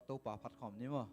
tô bà phát khom nhé mà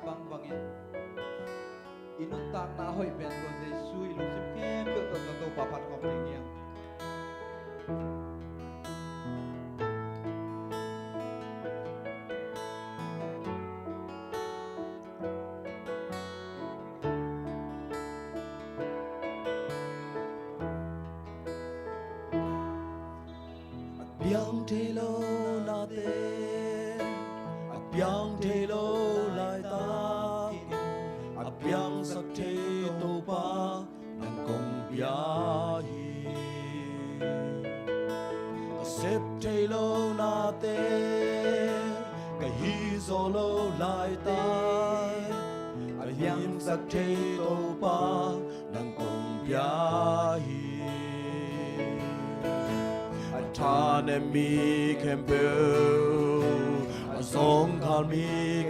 bang bangin inun tang na hoi pen ko je sui lu sim kem to papat ko pringia Biang thelo na te biang thelo lai ta biang sak the to pa nang kong bia hi sep thelo na te ka hi solo lai ta biang sak the to pa nang kong bia hi Tan and me can build a song called me